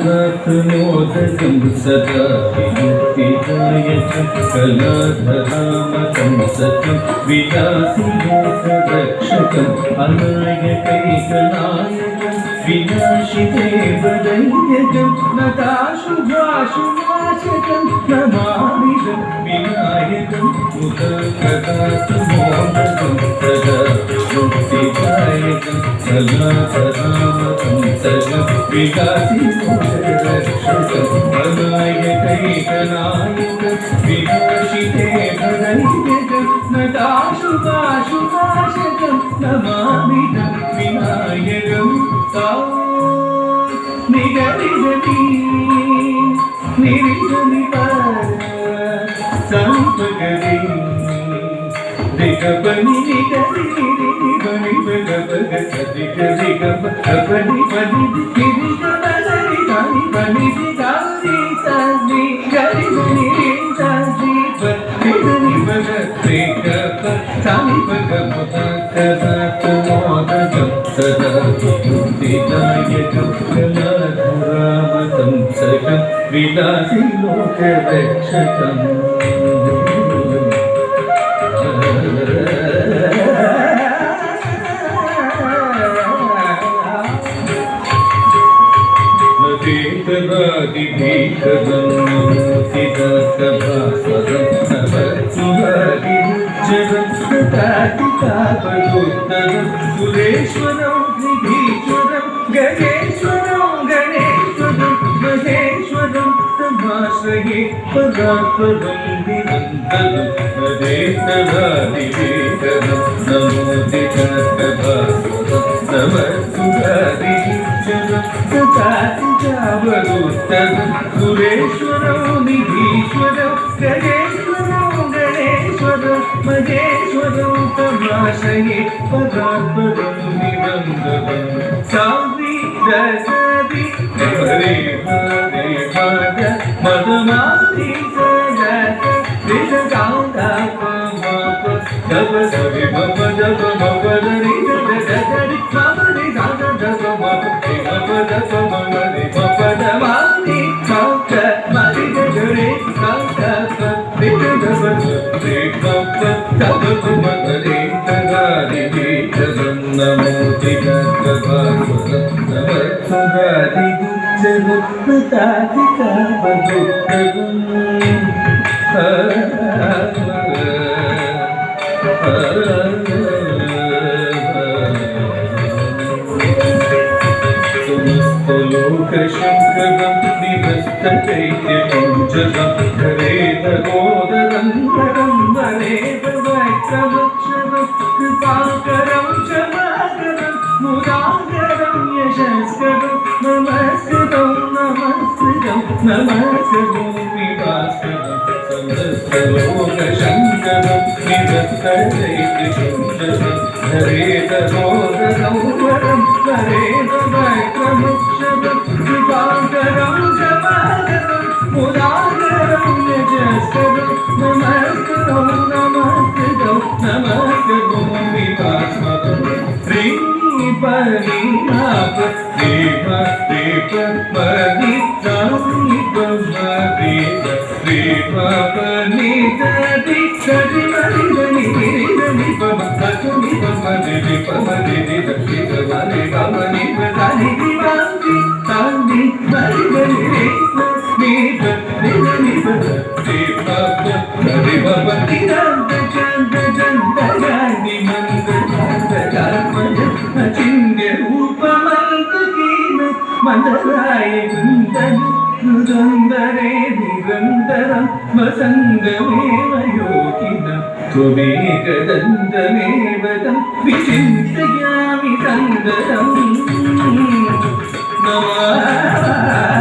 मोदकं सदा विमुक्तिदायकं कलाधरामकं सतं विलासिलोकरक्षकम् अनायकैकनायकं विनाशिदेवदैन्यकं नताशुभाशुनाशकं नमामिदं विनायकं मुदकदातुमोदकं सदा मुक्तिदायकं कलाधरामकं सतं विलासिलोकरक्षकम् अनायकैकनायकं विनाशिदेवदैन्यकं नताशुभाशुनाशकं नमामिदं विनायकं निगदिगति निरिगनि संपगति दिगबनि निगदि निरिबनि बगबगति दिगबनि बनि निरिगबनि बनि बनि दिगारि सनि गरिबनि सनि बनि बगति गप सनि बगबगतमोदकं सदा मुक्तिदायकं कलाधरामकं सकं विलासिलोकरक्षकम् नदीतरादिभीकरं नमोतिदासभास्वरं नवसुरादिरुज्जरं कृतातितापदोत्तरं सुरेश्वरं निधीश्वरं गणेश्वरं गणेश्वरं महेश्वरं तमाश्रये पदात्पदं निरन्तरं नदीतरादिभीकरं नमोतिदासभास्वरं नवसुरादिरुज्जरं कृतातितापदोत्तरं सुरेश्वरं निधीश्वरं गणेश्वरं गणेश्वरं महेश्वरं तमाश्रये पदात्पदं निरन्तरं सावि रसदि हरे हरे मद मदमादि सदस निजगांधा पमप जप सरि मप जप मप दरि दरि मप दि ध ध मप मप जप मरि मप दमादि मप मरि गरे मप निज जप रे मप जप मरि तगारि विजनं नमोतिदासभास्वरं नवसुरादिरुज्जरं कृतातितापदोत्तरम् समस्तलोकशङ्करं निरस्तचैत्यपूजनं हरेदगोदरं वरं वरेदवैत्रवक्षरं कृपाकरं क्षमाकरं मुदाकरं यशस्करं नमस्कृतं नमस्कृतं नमस्कृतं विभास्करं समस्तलोकशङ्करं निरस्तचैत्यपूजनं हरेदगोदरं वरं वरेदवैत्रवक्षरं कृपाकरं क्षमाकरं मुदाकरं यशस्करं नमस्कृतं नमस्कृतं नमस्कृतं विभास्करं परिणाप देव देव मदित देव देव पनित दिक्षति मरिदनि गिरिदनि पमनि पमनि पमनि दक्षि पमनि पमनि पदानि दिवांति तानि मरिदनि नीत निदनि देव देव पतिदंत चंद चंद गानि मंद चंद गामज चिन्य रूपमल्ककीन मंदराय गुंदन सुंदरे निरंतरं वसन्तमेव योगिनं त्वमेकदन्तमेव तं विचिन्तयामि सन्दतं नमः